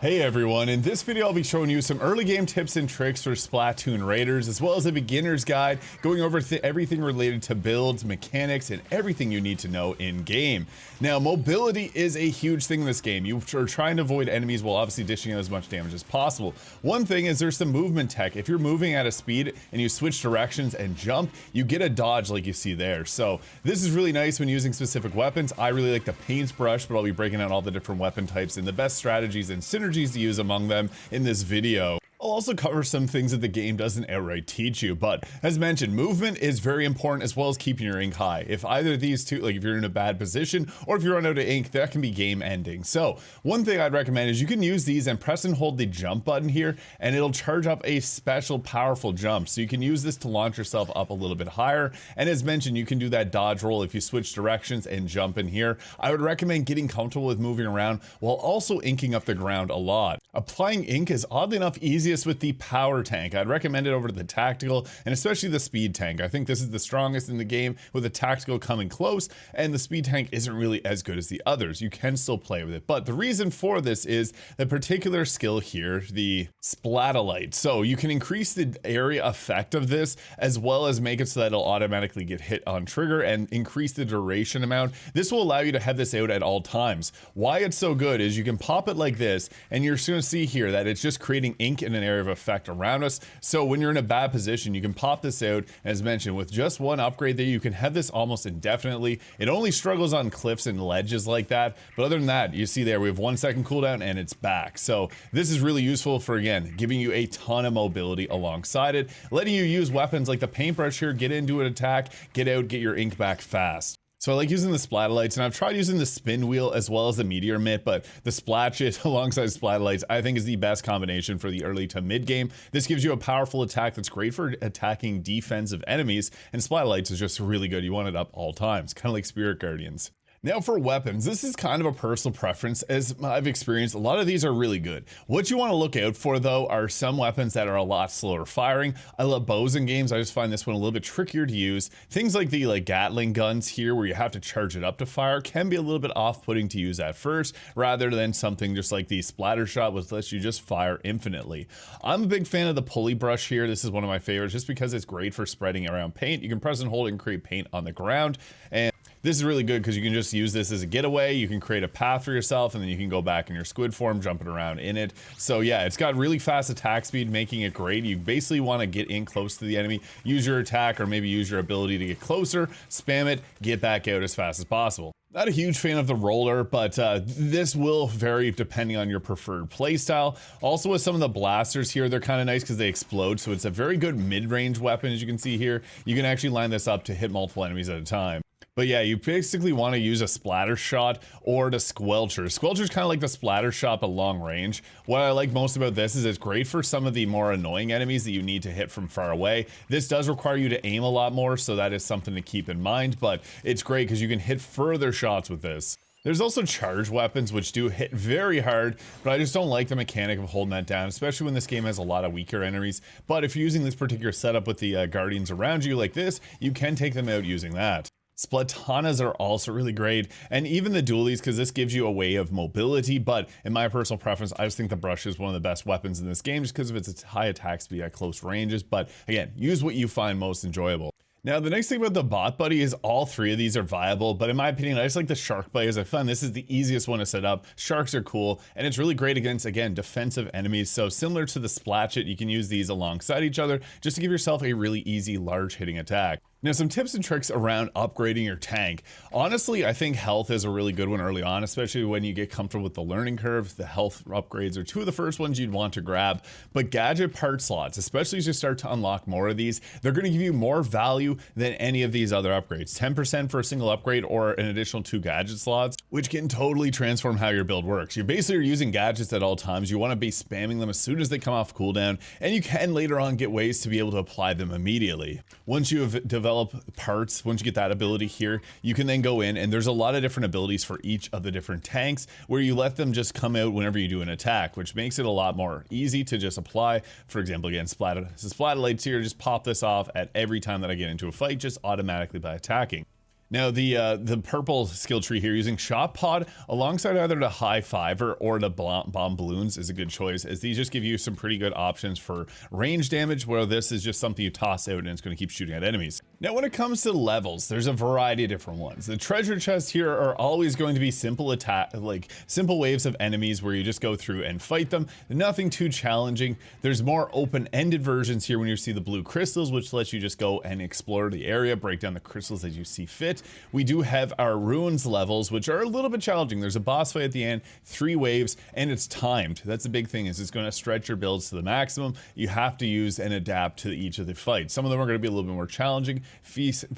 Hey everyone, in this video I'll be showing you some early game tips and tricks for Splatoon Raiders, as well as a beginner's guide going over everything related to builds, mechanics, and everything you need to know in game. Now, mobility is a huge thing in this game. You are trying to avoid enemies while obviously dishing out as much damage as possible. One thing is there's some movement tech. If you're moving at a speed and you switch directions and jump, you get a dodge like you see there. So this is really nice when using specific weapons. I really like the paintbrush, but I'll be breaking out all the different weapon types and the best strategies and synergies to use among them in this video. I'll also cover some things that the game doesn't outright teach you, but as mentioned, movement is very important as well as keeping your ink high. If either of these two, like if you're in a bad position or if you run out of ink, that can be game ending. So one thing I'd recommend is you can use these and press and hold the jump button here and it'll charge up a special powerful jump. So you can use this to launch yourself up a little bit higher. And as mentioned, you can do that dodge roll if you switch directions and jump in here. I would recommend getting comfortable with moving around while also inking up the ground a lot. Applying ink is oddly enough easiest with the power tank. I'd recommend it over to the tactical and especially the speed tank. I think this is the strongest in the game, with the tactical coming close, and the speed tank isn't really as good as the others. You can still play with it, but the reason for this is the particular skill here, the Splatolite. So you can increase the area effect of this as well as make it so that it'll automatically get hit on trigger and increase the duration amount. This will allow you to have this out at all times. Why it's so good is you can pop it like this and you're going to see here that it's just creating ink in an area of effect around us. So when you're in a bad position, you can pop this out. As mentioned, with just one upgrade there, you can have this almost indefinitely. It only struggles on cliffs and ledges like that, but other than that, you see there we have 1 second cooldown and it's back. So this is really useful for, again, giving you a ton of mobility alongside it, letting you use weapons like the paintbrush here, get into an attack, get out, get your ink back fast. So I like using the Splatolites, and I've tried using the spin wheel as well as the meteor mitt, but the Splatchit alongside Splatolites I think is the best combination for the early to mid game. This gives you a powerful attack that's great for attacking defensive enemies, and Splatolites is just really good. You want it up all times, kind of like Spirit Guardians. Now for weapons, this is kind of a personal preference. As I've experienced, a lot of these are really good. What you want to look out for though are some weapons that are a lot slower firing. I love bows in games. I just find this one a little bit trickier to use. Things like the Gatling guns here where you have to charge it up to fire can be a little bit off-putting to use at first, rather than something just like the splatter shot which lets you just fire infinitely. I'm a big fan of the pulley brush here. This is one of my favorites just because it's great for spreading around paint. You can press and hold it and create paint on the ground, and this is really good because you can just use this as a getaway. You can create a path for yourself and then you can go back in your squid form, jumping around in it. So yeah, it's got really fast attack speed, making it great. You basically want to get in close to the enemy, use your attack or maybe use your ability to get closer, spam it, get back out as fast as possible. Not a huge fan of the roller, but this will vary depending on your preferred playstyle. Also with some of the blasters here, they're kind of nice because they explode, so it's a very good mid-range weapon. As you can see here, you can actually line this up to hit multiple enemies at a time. But yeah, you basically want to use a splatter shot or the squelcher. Squelcher's kind of like the splatter shot but long range. What I like most about this is it's great for some of the more annoying enemies that you need to hit from far away. This does require you to aim a lot more, so that is something to keep in mind, but it's great because you can hit further shots with this. There's also charge weapons which do hit very hard, but I just don't like the mechanic of holding that down, especially when this game has a lot of weaker enemies. But if you're using this particular setup with the guardians around you like this, you can take them out using that. Splatanas are also really great, and even the dualies, because this gives you a way of mobility, but in my personal preference, I just think the brush is one of the best weapons in this game just because of its high attack speed at close ranges. But again, use what you find most enjoyable. Now, the next thing about the bot buddy is all three of these are viable, but in my opinion, I just like the shark buddy as I found this is the easiest one to set up. Sharks are cool, and it's really great against, again, defensive enemies. So similar to the Splatchit, you can use these alongside each other just to give yourself a really easy, large hitting attack. Now, some tips and tricks around upgrading your tank. Honestly, I think health is a really good one early on, especially when you get comfortable with the learning curve. The health upgrades are two of the first ones you'd want to grab. But gadget part slots, especially as you start to unlock more of these, they're going to give you more value than any of these other upgrades. 10% for a single upgrade or an additional 2 gadget slots, which can totally transform how your build works. You basically are using gadgets at all times. You want to be spamming them as soon as they come off cooldown, and you can later on get ways to be able to apply them immediately. Once you have developed parts, once you get that ability here, you can then go in and there's a lot of different abilities for each of the different tanks where you let them just come out whenever you do an attack, which makes it a lot more easy to just apply. For example, again, Splatolites here, just pop this off at every time that I get into a fight just automatically by attacking. Now the purple skill tree here using shot pod alongside either the high fiver or the bomb balloons is a good choice, as these just give you some pretty good options for range damage, where this is just something you toss out and it's going to keep shooting at enemies. Now when it comes to levels, there's a variety of different ones. The treasure chests here are always going to be simple attack, like simple waves of enemies where you just go through and fight them. Nothing too challenging. There's more open-ended versions here when you see the blue crystals, which lets you just go and explore the area, break down the crystals as you see fit. We do have our ruins levels, which are a little bit challenging. There's a boss fight at the end, 3 waves, and it's timed. That's the big thing, is it's going to stretch your builds to the maximum. You have to use and adapt to each of the fights. Some of them are going to be a little bit more challenging,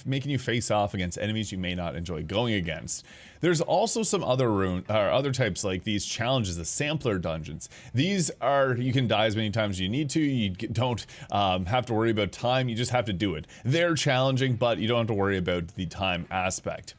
making you face off against enemies you may not enjoy going against. There's also some other types, like these challenges, the sampler dungeons. These are, you can die as many times as you need to. You don't have to worry about time. You just have to do it. They're challenging, but you don't have to worry about the time aspect.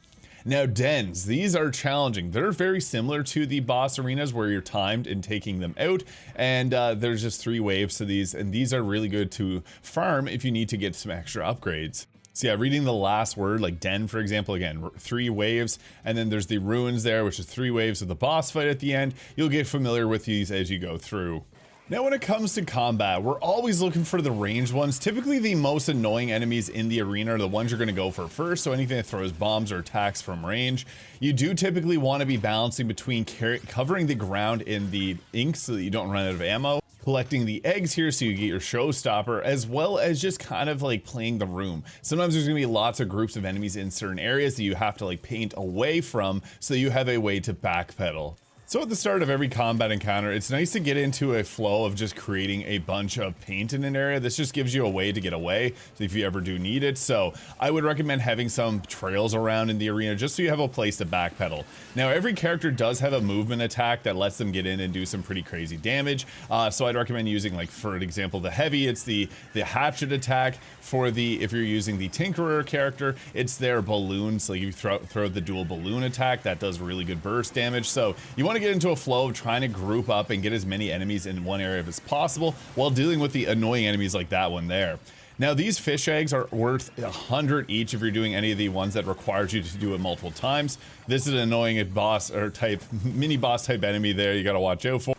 Now dens, these are challenging. They're very similar to the boss arenas where you're timed in taking them out, and there's just 3 waves to these, and these are really good to farm if you need to get some extra upgrades. So yeah, reading the last word, like den, for example, again, 3 waves, and then there's the ruins there, which is 3 waves with the boss fight at the end. You'll get familiar with these as you go through. Now when it comes to combat, we're always looking for the ranged ones. Typically the most annoying enemies in the arena are the ones you're going to go for first, so anything that throws bombs or attacks from range. You do typically want to be balancing between covering the ground in the ink so that you don't run out of ammo, collecting the eggs here so you get your showstopper, as well as just kind of like playing the room. Sometimes there's gonna be lots of groups of enemies in certain areas that you have to like paint away from, so you have a way to backpedal. So at the start of every combat encounter, it's nice to get into a flow of just creating a bunch of paint in an area. This just gives you a way to get away if you ever do need it. So I would recommend having some trails around in the arena just so you have a place to backpedal. Now every character does have a movement attack that lets them get in and do some pretty crazy damage. So I'd recommend using, like for an example, the heavy, it's the hatchet attack. If you're using the Tinkerer character, it's their balloons. Like you throw the dual balloon attack, that does really good burst damage. So you want to get into a flow of trying to group up and get as many enemies in one area as possible while dealing with the annoying enemies like that one there. Now these fish eggs are worth 100 each if you're doing any of the ones that requires you to do it multiple times. This is an annoying boss or type, mini boss type enemy there you gotta watch out for.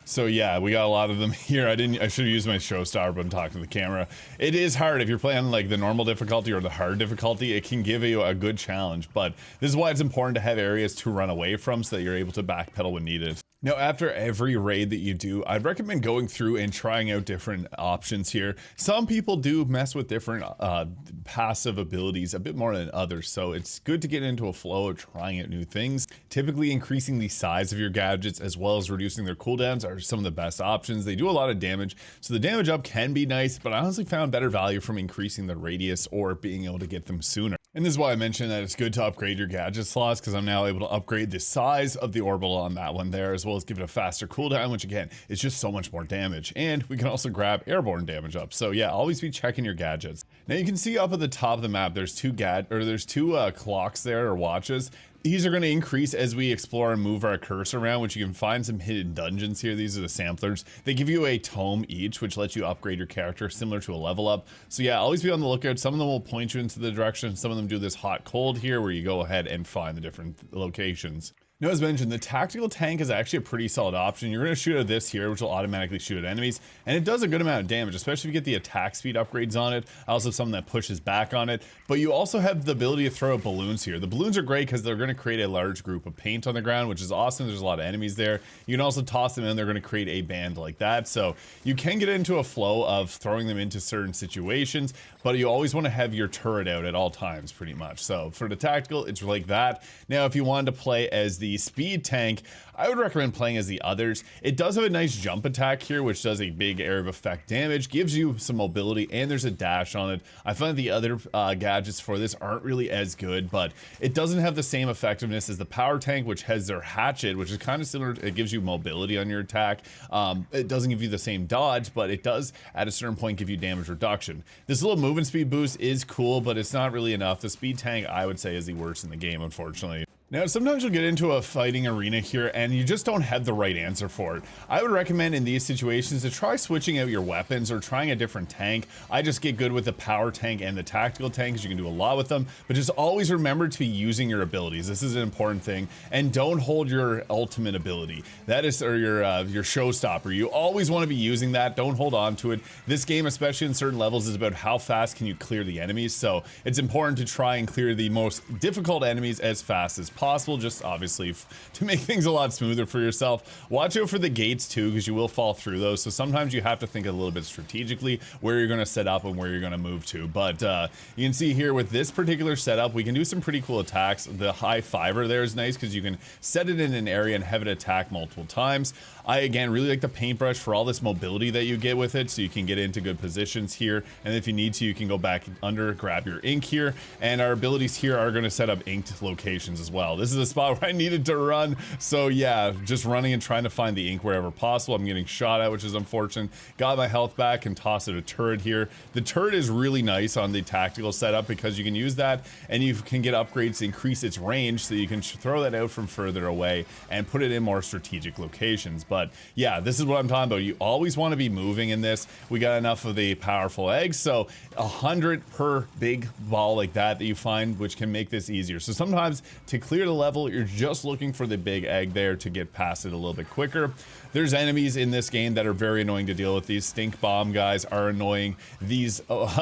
So yeah, we got a lot of them here. I should have used my showstar, but I'm talking to the camera. It is hard if you're playing like the normal difficulty or the hard difficulty. It can give you a good challenge, but this is why it's important to have areas to run away from so that you're able to backpedal when needed. Now, after every raid that you do, I'd recommend going through and trying out different options here. Some people do mess with different passive abilities a bit more than others, so it's good to get into a flow of trying out new things. Typically, increasing the size of your gadgets as well as reducing their cooldowns are some of the best options. They do a lot of damage, so the damage up can be nice, but I honestly found better value from increasing the radius or being able to get them sooner. And this is why I mentioned that it's good to upgrade your gadget slots, because I'm now able to upgrade the size of the orbital on that one there, as well as give it a faster cooldown, which again, is just so much more damage. And we can also grab airborne damage up. So yeah, always be checking your gadgets. Now you can see up at the top of the map, there's two clocks there, or watches. These are going to increase as we explore and move our cursor around, which you can find some hidden dungeons here. These are the samplers. They give you a tome each, which lets you upgrade your character similar to a level up. So yeah, always be on the lookout. Some of them will point you into the direction. Some of them do this hot cold here where you go ahead and find the different locations. Now, as mentioned, the tactical tank is actually a pretty solid option. You're going to shoot at this here, which will automatically shoot at enemies, and it does a good amount of damage, especially if you get the attack speed upgrades on it. I also have something that pushes back on it, but you also have the ability to throw out balloons here. The balloons are great because they're going to create a large group of paint on the ground, which is awesome. There's a lot of enemies there. You can also toss them in. They're going to create a band like that, so you can get into a flow of throwing them into certain situations, but you always want to have your turret out at all times, pretty much. So for the tactical, it's like that. Now, if you wanted to play as the speed tank, I would recommend playing as the others. It does have a nice jump attack here, which does a big area of effect damage, gives you some mobility, and there's a dash on it. I find the other gadgets for this aren't really as good, but it doesn't have the same effectiveness as the power tank, which has their hatchet, which is kind of similar. It gives you mobility on your attack. It doesn't give you the same dodge, but it does at a certain point give you damage reduction. This little movement speed boost is cool, but it's not really enough. The speed tank, I would say, is the worst in the game, unfortunately. Now, sometimes you'll get into a fighting arena here and you just don't have the right answer for it. I would recommend in these situations to try switching out your weapons or trying a different tank. I just get good with the power tank and the tactical tank because you can do a lot with them, but just always remember to be using your abilities. This is an important thing, and don't hold your ultimate ability. That is, or your showstopper. You always want to be using that. Don't hold on to it. This game, especially in certain levels, is about how fast can you clear the enemies, so it's important to try and clear the most difficult enemies as fast as possible, just obviously to make things a lot smoother for yourself. Watch out for the gates too, because you will fall through those, so sometimes you have to think a little bit strategically where you're going to set up and where you're going to move to. But you can see here with this particular setup, we can do some pretty cool attacks. The high fiver there is nice because you can set it in an area and have it attack multiple times. I, again, really like the paintbrush for all this mobility that you get with it, so you can get into good positions here, and if you need to, you can go back under, grab your ink here, and our abilities here are going to set up inked locations as well. This is a spot where I needed to run, so yeah, just running and trying to find the ink wherever possible. I'm getting shot at, which is unfortunate. Got my health back and toss it a turret here. The turret is really nice on the tactical setup because you can use that and you can get upgrades to increase its range, so you can throw that out from further away and put it in more strategic locations. But yeah, this is what I'm talking about. You always want to be moving in this. We got enough of the powerful eggs, so 100 per big ball like that you find, which can make this easier. So sometimes to clear the level, you're just looking for the big egg there to get past it a little bit quicker. There's enemies in this game that are very annoying to deal with. These stink bomb guys are annoying. These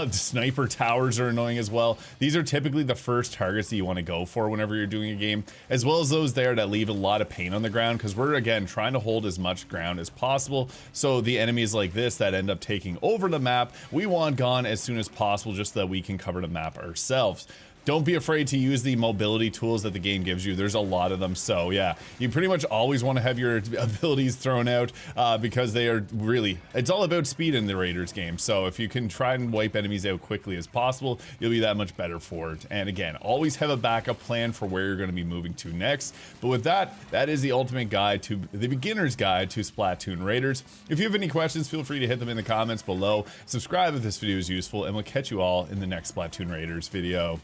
sniper towers are annoying as well. These are typically the first targets that you want to go for whenever you're doing a game, as well as those there that leave a lot of pain on the ground, because we're, again, trying to hold as much ground as possible. So the enemies like this that end up taking over the map, we want gone as soon as possible, just so that we can cover the map ourselves. Don't be afraid to use the mobility tools that the game gives you. There's a lot of them, so yeah, you pretty much always want to have your abilities thrown out because they are really, it's all about speed in the Raiders game. So if you can try and wipe enemies out quickly as possible, you'll be that much better for it. And again, always have a backup plan for where you're going to be moving to next. But with that, that is the ultimate guide to the beginner's guide to Splatoon Raiders. If you have any questions, feel free to hit them in the comments below. Subscribe if this video is useful, and we'll catch you all in the next Splatoon Raiders video.